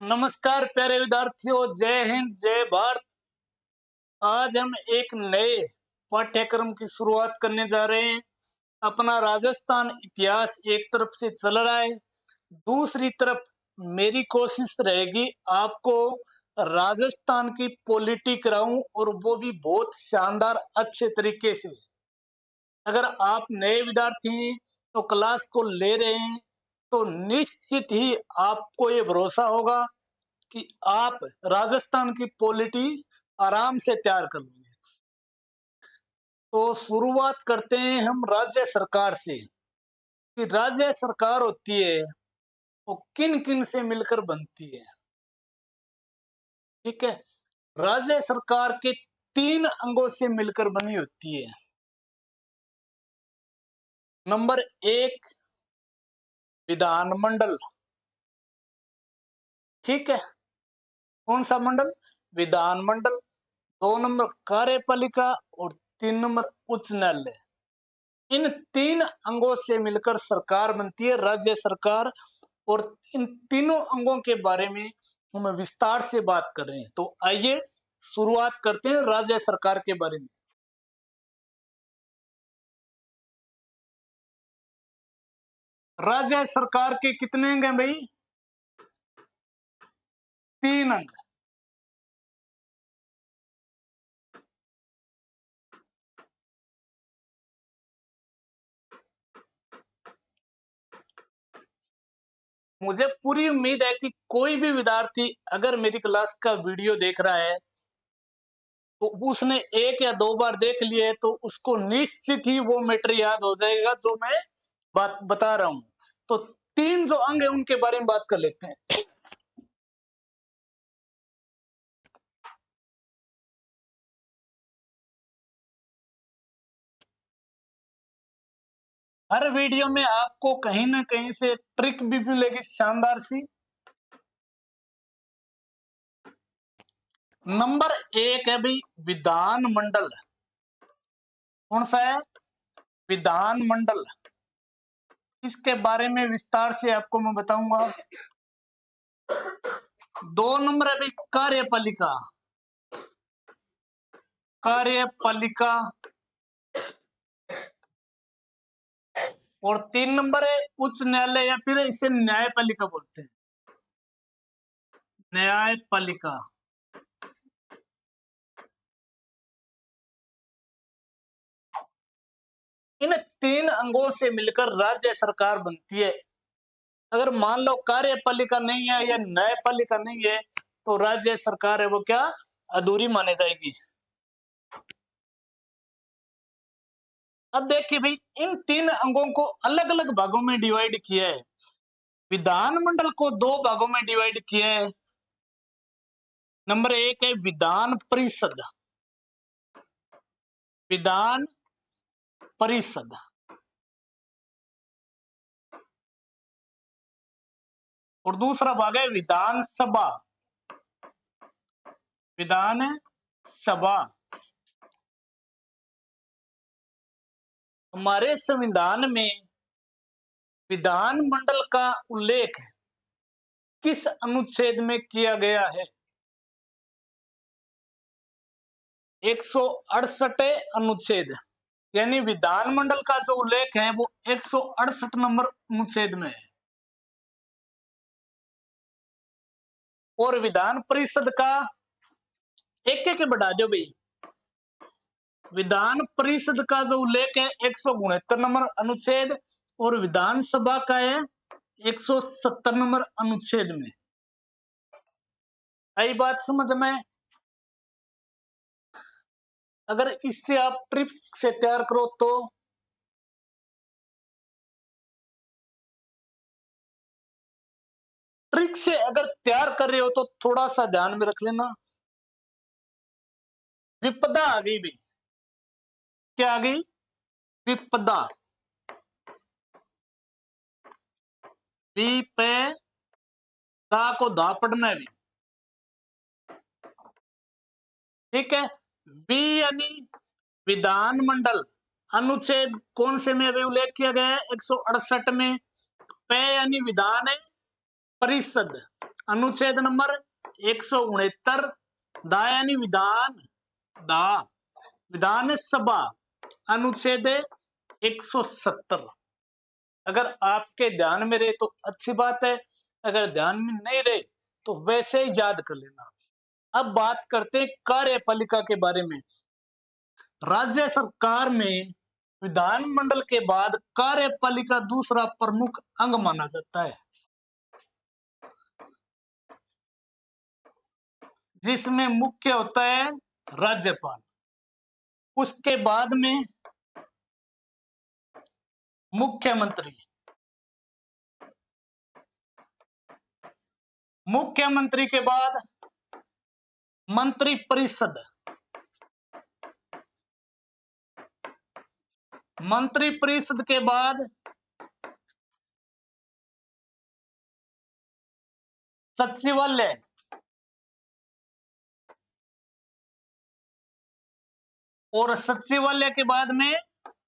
नमस्कार प्यारे विद्यार्थियों, जय हिंद जय भारत। आज हम एक नए पाठ्यक्रम की शुरुआत करने जा रहे हैं। अपना राजस्थान इतिहास एक तरफ से चल रहा है, दूसरी तरफ मेरी कोशिश रहेगी आपको राजस्थान की पॉलिटी कराऊं, और वो भी बहुत शानदार अच्छे तरीके से। अगर आप नए विद्यार्थी हैं तो क्लास को ले रहे हैं तो निश्चित ही आपको ये भरोसा होगा कि आप राजस्थान की पॉलिटी आराम से तैयार कर लेंगे। तो शुरुआत करते हैं हम राज्य सरकार से कि राज्य सरकार होती है वो किन किन से मिलकर बनती है। ठीक है, राज्य सरकार के 3 अंगों से मिलकर बनी होती है। नंबर 1 विधानमंडल। ठीक है, कौन सा मंडल? विधानमंडल। 2 नंबर कार्यपालिका और 3 नंबर उच्च न्यायालय। इन 3 अंगों से मिलकर सरकार बनती है, राज्य सरकार। और इन तीनों अंगों के बारे में हम विस्तार से बात कर रहे हैं। तो आइए शुरुआत करते हैं राज्य सरकार के बारे में। राज्य सरकार के कितने अंग हैं भाई? 3 अंग। मुझे पूरी उम्मीद है कि कोई भी विद्यार्थी अगर मेरी क्लास का वीडियो देख रहा है तो उसने 1 या 2 बार देख लिया है, तो उसको निश्चित ही वो मैटर याद हो जाएगा जो मैं बात बता रहा हूं। तो 3 जो अंग है उनके बारे में बात कर लेते हैं। हर वीडियो में आपको कहीं ना कहीं से ट्रिक भी मिलेगी शानदार सी। नंबर 1 है भाई विधानमंडल। कौन सा है? विधानमंडल। इसके बारे में विस्तार से आपको मैं बताऊंगा। 2 नंबर है भाई कार्यपालिका। कार्यपालिका। और 3 नंबर है उच्च न्यायालय, या फिर इसे न्यायपालिका बोलते हैं। न्यायपालिका। इन 3 अंगों से मिलकर राज्य सरकार बनती है। अगर मान लो कार्यपालिका नहीं है या न्यायपालिका नहीं है तो राज्य सरकार है वो क्या अधूरी मानी जाएगी। अब देखिए भाई, इन 3 अंगों को अलग अलग भागों में डिवाइड किया है। विधानमंडल को 2 भागों में डिवाइड किया है। नंबर 1 है विधान परिषद। विधान परिषद। और दूसरा भाग है विधानसभा। विधान सभा। हमारे संविधान में विधानमंडल का उल्लेख किस अनुच्छेद में किया गया है? 168 अनुच्छेद। यानी विधानमंडल का जो उल्लेख है वो 168 नंबर अनुच्छेद में है। और विधान परिषद का एक एक बढ़ा दो भाई। विधान परिषद का जो उल्लेख है 169 नंबर अनुच्छेद, और विधानसभा का है 170 नंबर अनुच्छेद में। आई बात समझ में? अगर इससे आप ट्रिक से तैयार करो तो ट्रिक से अगर तैयार कर रहे हो तो थोड़ा सा ध्यान में रख लेना। विपदा आ गई भाई। क्या आ गई? विपदा। पे दा को धा पढ़ना है भी। ठीक है, बी यानी विधानमंडल। अनुच्छेद कौन से में अभी उल्लेख किया गया है? 168 में। पे यानी विधान है परिषद। अनुच्छेद नंबर 169, दा यानी विधान, दा विधानसभा अनुच्छेद 170। अगर आपके ध्यान में रहे तो अच्छी बात है, अगर ध्यान में नहीं रहे तो वैसे ही याद कर लेना। अब बात करते हैं कार्यपालिका के बारे में। राज्य सरकार में विधानमंडल के बाद कार्यपालिका दूसरा प्रमुख अंग माना जाता है, जिसमें मुख्य होता है राज्यपाल। उसके बाद में मुख्यमंत्री, मुख्यमंत्री के बाद मंत्री परिषद, मंत्री परिषद के बाद सचिवालय, और सचिवालय के बाद में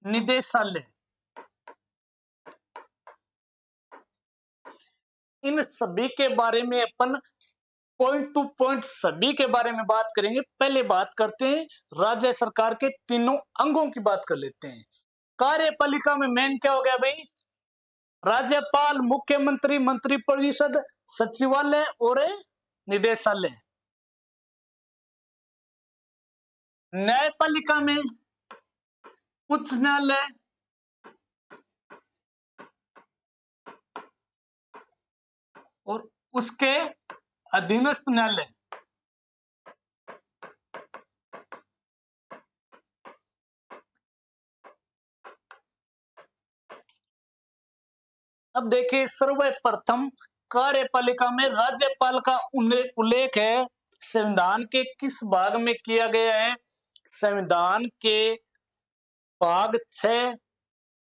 निदेशालय। इन सभी के बारे में अपन पॉइंट टू पॉइंट सभी के बारे में बात करेंगे। पहले बात करते हैं राज्य सरकार के तीनों अंगों की बात कर लेते हैं। कार्यपालिका में मेन क्या हो गया भाई? राज्यपाल, मुख्यमंत्री, मंत्री परिषद, सचिवालय और निदेशालय। न्यायपालिका में उच्च न्यायालय, और उसके अधीनस्थ न्यायालय। अब देखिए, सर्वप्रथम कार्यपालिका में राज्यपाल का उल्लेख है संविधान के किस भाग में किया गया है? संविधान के भाग 6,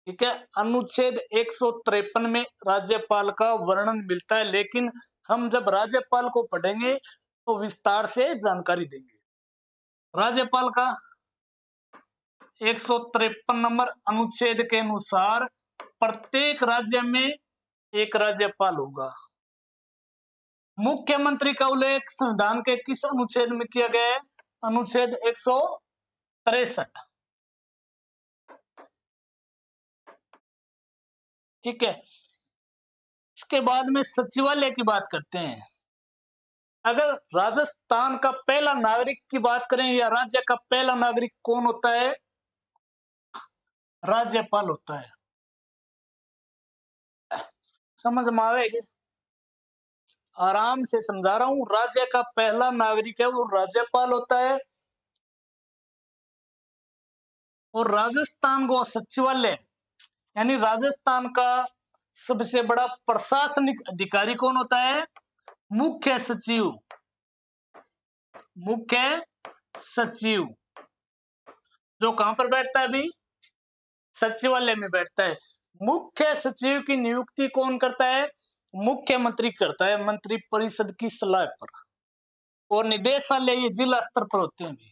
ठीक है, अनुच्छेद 153 में राज्यपाल का वर्णन मिलता है। लेकिन हम जब राज्यपाल को पढ़ेंगे तो विस्तार से जानकारी देंगे। राज्यपाल का 153 नंबर अनुच्छेद के अनुसार प्रत्येक राज्य में एक राज्यपाल होगा। मुख्यमंत्री का उल्लेख संविधान के किस अनुच्छेद में किया गया है? अनुच्छेद 163, ठीक है। इसके बाद में सचिवालय की बात करते हैं। अगर राजस्थान का पहला नागरिक की बात करें या राज्य का पहला नागरिक कौन होता है? राज्यपाल होता है। समझ में आएगी? आराम से समझा रहा हूं। राज्य का पहला नागरिक है वो राज्यपाल होता है। और राजस्थान को सचिवालय यानी राजस्थान का सबसे बड़ा प्रशासनिक अधिकारी कौन होता है? मुख्य सचिव। मुख्य सचिव जो कहां पर बैठता है अभी? सचिवालय में बैठता है। मुख्य सचिव की नियुक्ति कौन करता है? मुख्यमंत्री करता है, मंत्री परिषद की सलाह पर। और निदेशालय ये जिला स्तर पर होते हैं भी।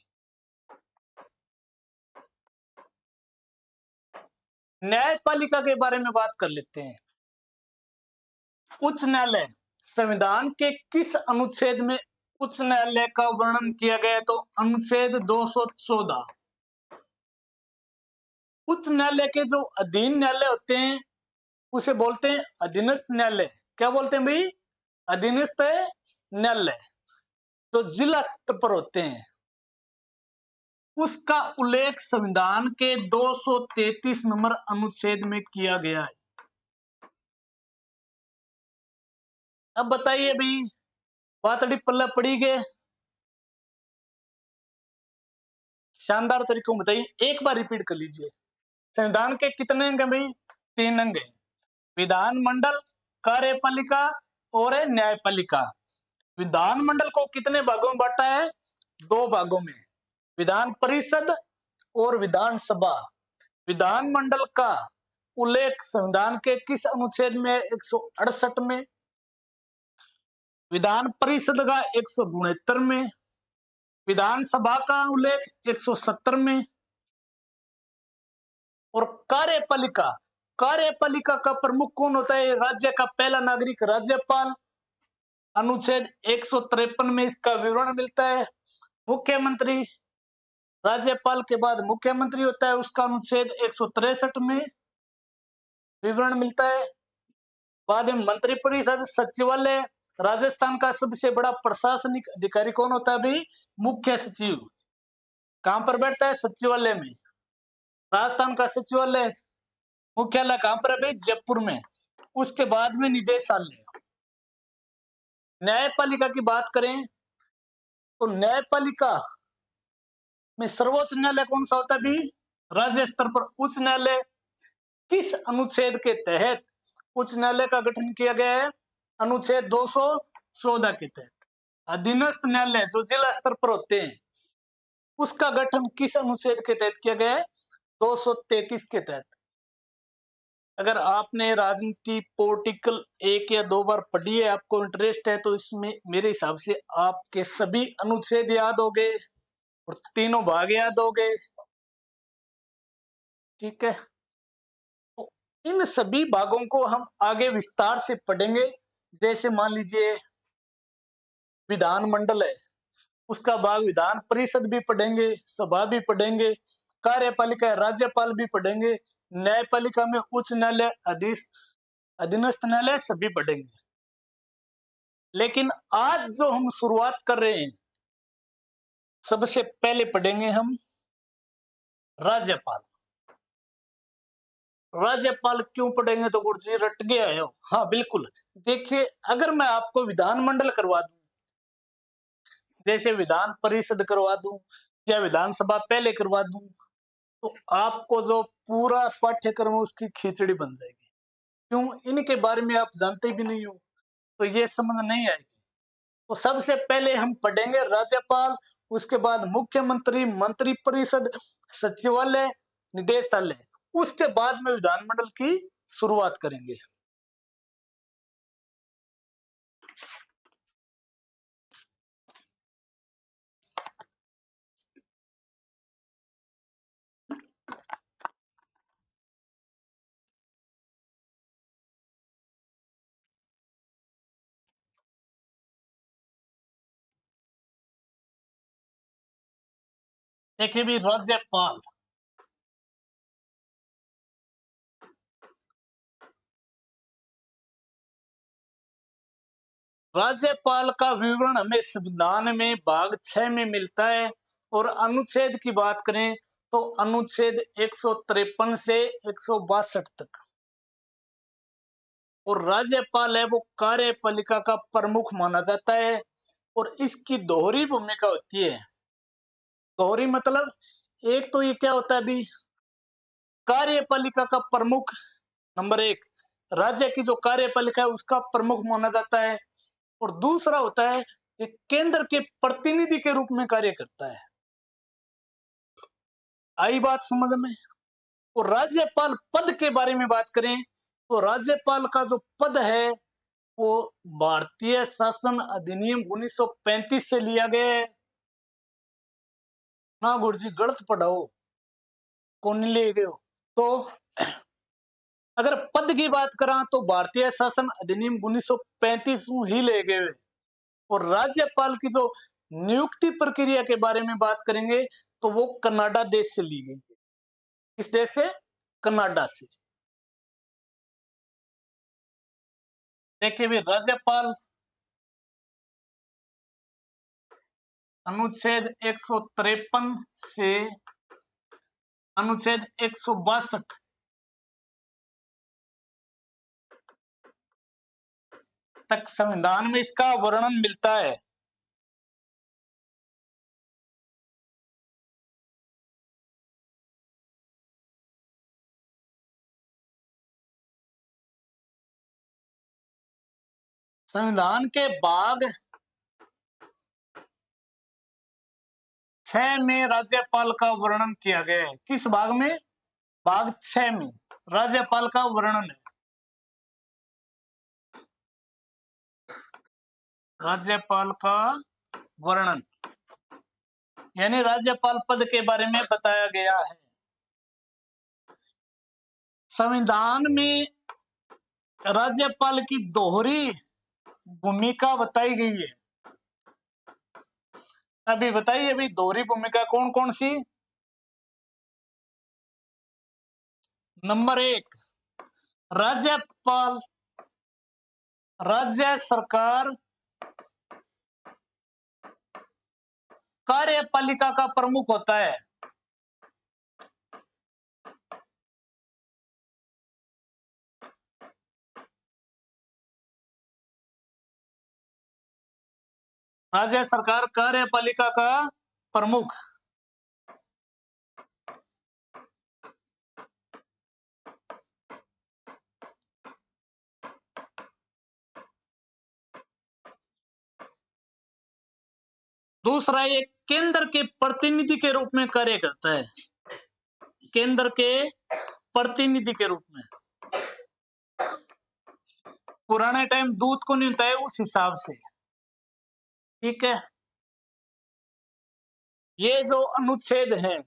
न्यायपालिका के बारे में बात कर लेते हैं। उच्च न्यायालय, संविधान के किस अनुच्छेद में उच्च न्यायालय का वर्णन किया गया है? तो अनुच्छेद 214। उच्च न्यायालय के जो अधीन न्यायालय होते हैं उसे बोलते हैं अधीनस्थ न्यायालय। क्या बोलते हैं भाई? अधीनस्थ न्यायालय। तो जिला स्तर पर होते हैं। उसका उल्लेख संविधान के 233 नंबर अनुच्छेद में किया गया है। अब बताइए भाई, बातड़ी पल्ला पड़ी के शानदार तरीकों में बताइए। एक बार रिपीट कर लीजिए। संविधान के कितने अंग हैं भाई? 3 अंग हैं। विधानमंडल, कार्यपालिका और न्यायपालिका। विधानमंडल को कितने भागों में बांटा है? 2 भागों में, विधान परिषद और विधानसभा। विधानमंडल का उल्लेख संविधान के किस अनुच्छेद में? 168 में। विधान परिषद का 169 में। विधानसभा का उल्लेख 170 में। और कार्यपालिका, कार्यपालिका का प्रमुख कौन होता है? राज्य का पहला नागरिक राज्यपाल। अनुच्छेद 153 में इसका विवरण मिलता है। मुख्यमंत्री, राज्यपाल के बाद मुख्यमंत्री होता है, उसका अनुच्छेद 163 में विवरण मिलता है। बाद में मंत्रिपरिषद, सचिवालय। राजस्थान का सबसे बड़ा प्रशासनिक अधिकारी कौन होता है? अभी मुख्य सचिव। कहां पर बैठता है? सचिवालय में। राजस्थान का सचिवालय मुख्यालय कहां पर है भाई? जयपुर में। उसके बाद में निदेशालय। न्यायपालिका की बात करें तो न्यायपालिका में सर्वोच्च न्यायालय कौन सा होता है भी? राज्य स्तर पर उच्च न्यायालय। किस अनुच्छेद के तहत उच्च न्यायालय का गठन किया गया है? अनुच्छेद 214 के तहत। अधीनस्थ न्यायालय जो जिला स्तर पर होते हैं, उसका गठन किस अनुच्छेद के तहत किया गया है? 233 के तहत। अगर आपने राजनीति पॉलिटिकल 1 या 2 बार पढ़ी है, आपको इंटरेस्ट है, तो इसमें मेरे हिसाब से आपके सभी अनुच्छेद याद हो गए और तीनों भाग याद हो गए। ठीक है, तो इन सभी भागों को हम आगे विस्तार से पढ़ेंगे। जैसे मान लीजिए विधानमंडल है, उसका भाग विधान परिषद भी पढ़ेंगे, सभा भी पढ़ेंगे। कार्यपालिका है, राज्यपाल भी पढ़ेंगे। न्यायपालिका में उच्च न्यायालय, अधीनस्थ न्यायालय सभी पढ़ेंगे। लेकिन आज जो हम शुरुआत कर रहे हैं, सबसे पहले पढ़ेंगे हम राज्यपाल। राज्यपाल क्यों पढ़ेंगे? तो गुरु जी रट गया है। हाँ बिल्कुल। देखिए, अगर मैं आपको विधानमंडल करवा दूं, जैसे विधान परिषद करवा दूं या विधानसभा पहले करवा दूं, तो आपको जो पूरा पाठ्यक्रम है उसकी खिचड़ी बन जाएगी। क्यों? इनके बारे में आप जानते भी नहीं हो, तो ये समझ नहीं आएगी। तो सबसे पहले हम पढ़ेंगे राज्यपाल, उसके बाद मुख्यमंत्री, मंत्रिपरिषद, सचिवालय, निदेशालय, उसके बाद में विधानमंडल की शुरुआत करेंगे। देखिए भी राज्यपाल, राज्यपाल का विवरण हमें संविधान में भाग 6 में मिलता है। और अनुच्छेद की बात करें तो अनुच्छेद 153 से 162 तक। और राज्यपाल है वो कार्यपालिका का प्रमुख माना जाता है और इसकी दोहरी भूमिका होती है। दोहरी मतलब, एक तो ये क्या होता है अभी, कार्यपालिका का प्रमुख, नंबर 1 राज्य की जो कार्यपालिका है उसका प्रमुख माना जाता है। और दूसरा होता है कि केंद्र के प्रतिनिधि के रूप में कार्य करता है। आई बात समझ में? और राज्यपाल पद के बारे में बात करें तो राज्यपाल का जो पद है वो भारतीय शासन अधिनियम 1935 से लिया गया है। ना गुरु जी गलत पढ़ाओ, कौन ले गए हो? तो अगर पद की बात करा तो भारतीय शासन अधिनियम 1935 ही ले गए। और राज्यपाल की जो नियुक्ति प्रक्रिया के बारे में बात करेंगे तो वो कनाडा देश से ली गई। किस देश से? कनाडा से। देखिए भी राज्यपाल अनुच्छेद 153 से अनुच्छेद 162 तक संविधान में इसका वर्णन मिलता है। संविधान के भाग 6 में राज्यपाल का वर्णन किया गया है। किस भाग में? भाग 6 में राज्यपाल का वर्णन है। राज्यपाल का वर्णन यानी राज्यपाल पद के बारे में बताया गया है। संविधान में राज्यपाल की दोहरी भूमिका बताई गई है। अभी बताइए, अभी दोहरी भूमिका कौन कौन सी? नंबर 1, राज्यपाल, राज्य सरकार कार्यपालिका का प्रमुख होता है। राज्य सरकार कार्यपालिका का प्रमुख। दूसरा, ये केंद्र के प्रतिनिधि के रूप में कार्य करता है। केंद्र के प्रतिनिधि के रूप में। पुराने टाइम दूत को नहीं होता है, उस हिसाब से। ठीक है, ये जो अनुच्छेद है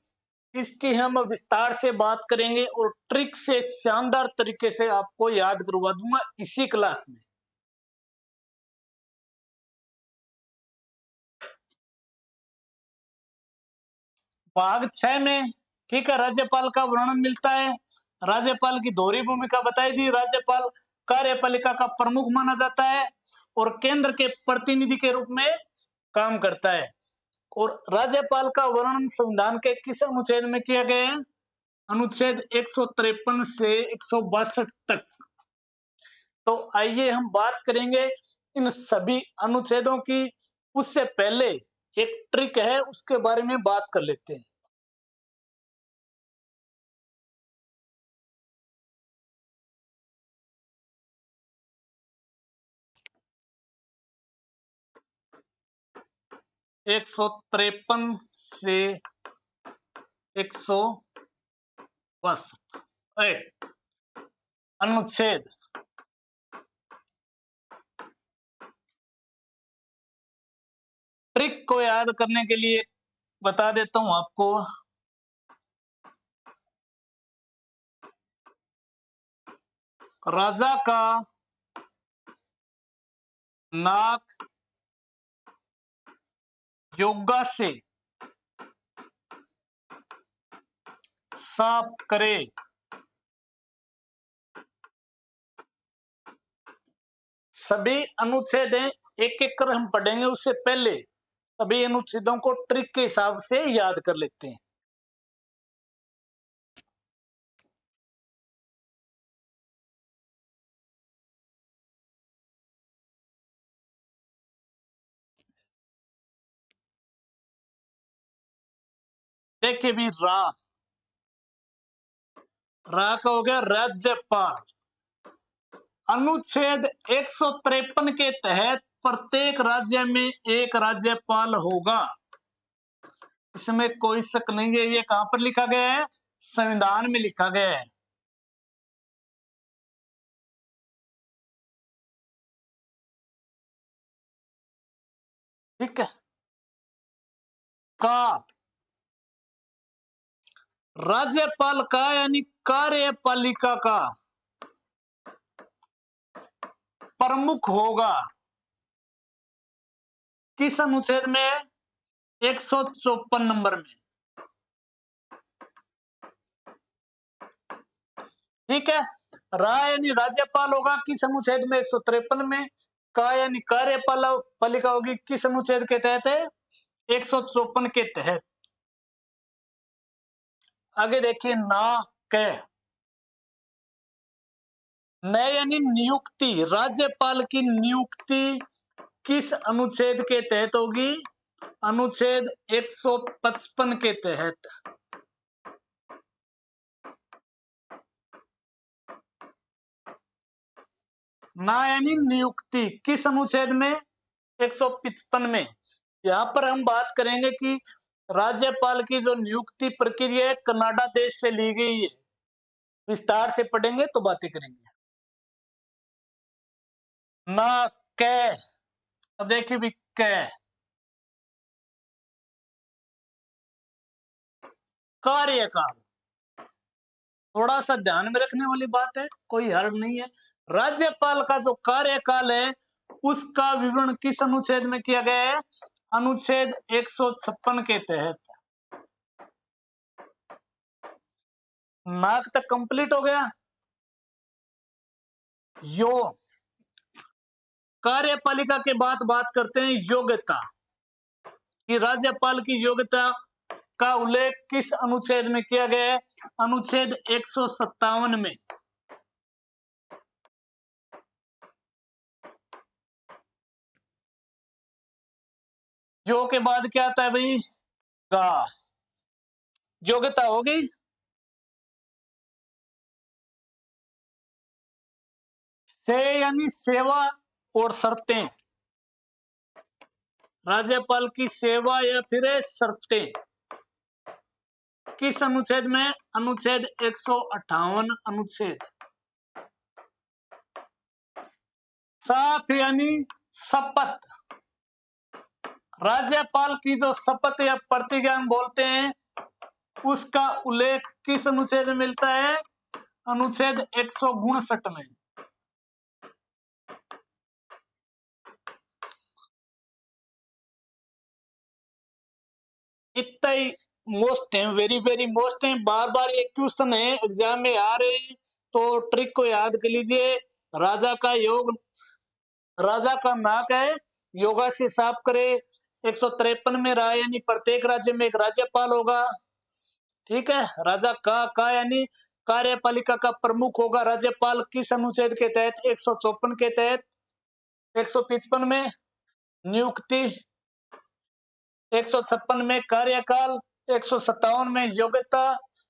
इसकी हम विस्तार से बात करेंगे और ट्रिक से शानदार तरीके से आपको याद करवा दूंगा इसी क्लास में। भाग 6 में, ठीक है, राज्यपाल का वर्णन मिलता है। राज्यपाल की दोहरी भूमिका बताई दी। राज्यपाल कार्यपालिका का प्रमुख माना जाता है और केंद्र के प्रतिनिधि के रूप में काम करता है। और राज्यपाल का वर्णन संविधान के किस अनुच्छेद में किया गया है? अनुच्छेद 153 से 162 तक। तो आइए हम बात करेंगे इन सभी अनुच्छेदों की। उससे पहले एक ट्रिक है, उसके बारे में बात कर लेते हैं। एक 153 से 162 अनुच्छेद ट्रिक को याद करने के लिए बता देता हूं आपको। राजा का नाक योगा से साफ करे। सभी अनुच्छेद एक एक कर हम पढ़ेंगे, उससे पहले सभी अनुच्छेदों को ट्रिक के हिसाब से याद कर लेते हैं। देखिए भी, रा का हो गया राज्यपाल। अनुच्छेद 153 के तहत प्रत्येक राज्य में एक राज्यपाल होगा, इसमें कोई शक नहीं है। ये कहां पर लिखा गया है? संविधान में लिखा गया है। ठीक है, का राज्यपाल का यानी कार्यपालिका का प्रमुख होगा। किस अनुच्छेद में? 154 नंबर में। ठीक है, रा यानी राज्यपाल होगा किस अनुच्छेद में? 153 में। का यानी कार्यपालिका होगी किस अनुच्छेद के तहत है? 154 के तहत। आगे देखिए, ना कै, न यानी नियुक्ति। राज्यपाल की नियुक्ति किस अनुच्छेद के तहत होगी? अनुच्छेद 155 के तहत। ना यानी नियुक्ति किस अनुच्छेद में? 155 में। यहां पर हम बात करेंगे कि राज्यपाल की जो नियुक्ति प्रक्रिया है कनाडा देश से ली गई है। विस्तार से पढ़ेंगे तो बातें करेंगे। ना कै, अब देखिए भी, कै कार्यकाल। थोड़ा सा ध्यान में रखने वाली बात है, कोई हर्ज नहीं है। राज्यपाल का जो कार्यकाल है उसका विवरण किस अनुच्छेद में किया गया है? अनुच्छेद 156 के तहत। नाक तक कंप्लीट हो गया। यो कार्यपालिका के बाद बात करते हैं योग्यता कि राज्यपाल की योग्यता का उल्लेख किस अनुच्छेद में किया गया है? अनुच्छेद 157 में। यो के बाद क्या आता है भाई? गा। योग्यता हो गई। से यानी सेवा और शर्तें। राज्यपाल की सेवा या फिर शर्तें किस अनुच्छेद में? अनुच्छेद 158 अनुच्छेद। साफ यानी शपथ। राज्यपाल की जो शपथ या प्रतिज्ञा बोलते हैं उसका उल्लेख किस अनुच्छेद में मिलता है? अनुच्छेद 159 में। इतना ही मोस्ट है, वेरी वेरी मोस्ट है। बार बार ये क्वेश्चन है एग्जाम में आ रहे हैं, तो ट्रिक को याद कर लीजिए। राजा का योग, राजा का नाक है, योगा से साफ करे। 153 में रहा यानी प्रत्येक राज्य में एक राज्यपाल होगा। ठीक है। राजा का यानी कार्यपालिका का प्रमुख होगा राज्यपाल। किस अनुच्छेद के तहत? 154 के तहत। 155 में नियुक्ति, 156 में कार्यकाल, 157 में योग्यता,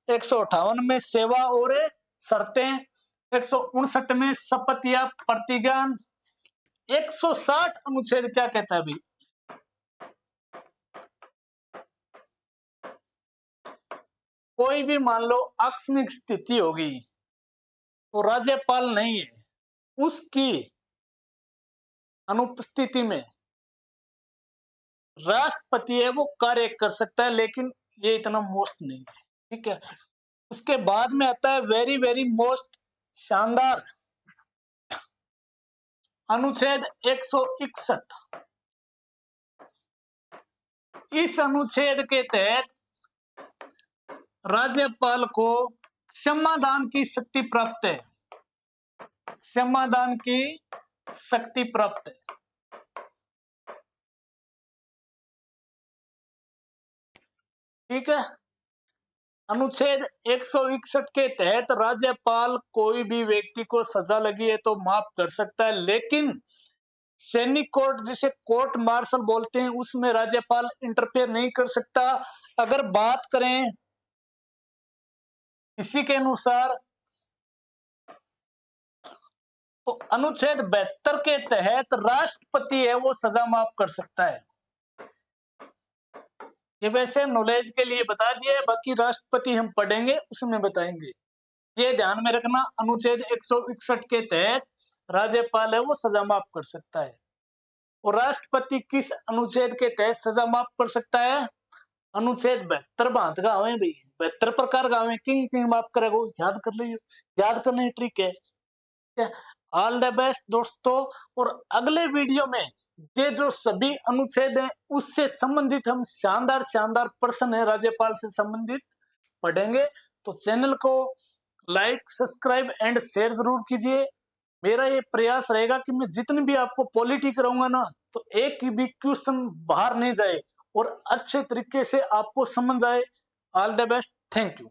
158 में सेवा और शर्तें, 159 में शपथ या प्रतिज्ञा। 160 अनुच्छेद क्या कहता है भाई? कोई भी मान लो आकस्मिक स्थिति होगी तो राज्यपाल नहीं है, उसकी अनुपस्थिति में राष्ट्रपति है वो कार्य कर सकता है, लेकिन ये इतना मोस्ट नहीं है। ठीक है। उसके बाद में आता है वेरी वेरी मोस्ट शानदार अनुच्छेद 161। इस अनुच्छेद के तहत राज्यपाल को क्षमादान की शक्ति प्राप्त है। क्षमादान की शक्ति प्राप्त है। ठीक है। अनुच्छेद 161 के तहत राज्यपाल कोई भी व्यक्ति को सजा लगी है तो माफ कर सकता है, लेकिन सैनिक कोर्ट जिसे कोर्ट मार्शल बोलते हैं उसमें राज्यपाल इंटरफेयर नहीं कर सकता। अगर बात करें इसी के अनुसार तो अनुच्छेद 72 के तहत राष्ट्रपति है वो सजा माफ कर सकता है। ये वैसे नॉलेज के लिए बता दिया, बाकी राष्ट्रपति हम पढ़ेंगे उसमें बताएंगे। ये ध्यान में रखना, अनुच्छेद 161 के तहत राज्यपाल है वो सजा माफ कर सकता है। और राष्ट्रपति किस अनुच्छेद के तहत सजा माफ कर सकता है? अनुच्छेद 72 भांत गाँव है भाई, 72 प्रकार गाँव है। किंग किंग माफ करेगा, याद कर लीजिए, याद करने की ट्रिक है। ऑल द बेस्ट दोस्तों। और अगले वीडियो में ये जो सभी अनुच्छेद हैं उससे संबंधित हम शानदार शानदार प्रश्न है राज्यपाल से संबंधित पढ़ेंगे। तो चैनल को लाइक, सब्सक्राइब एंड शेयर जरूर कीजिए। मेरा ये प्रयास रहेगा कि मैं जितनी भी आपको पॉलिटी कराऊंगा ना, तो एक भी क्वेश्चन बाहर नहीं जाए और अच्छे तरीके से आपको समझ आए। All the best. Thank you.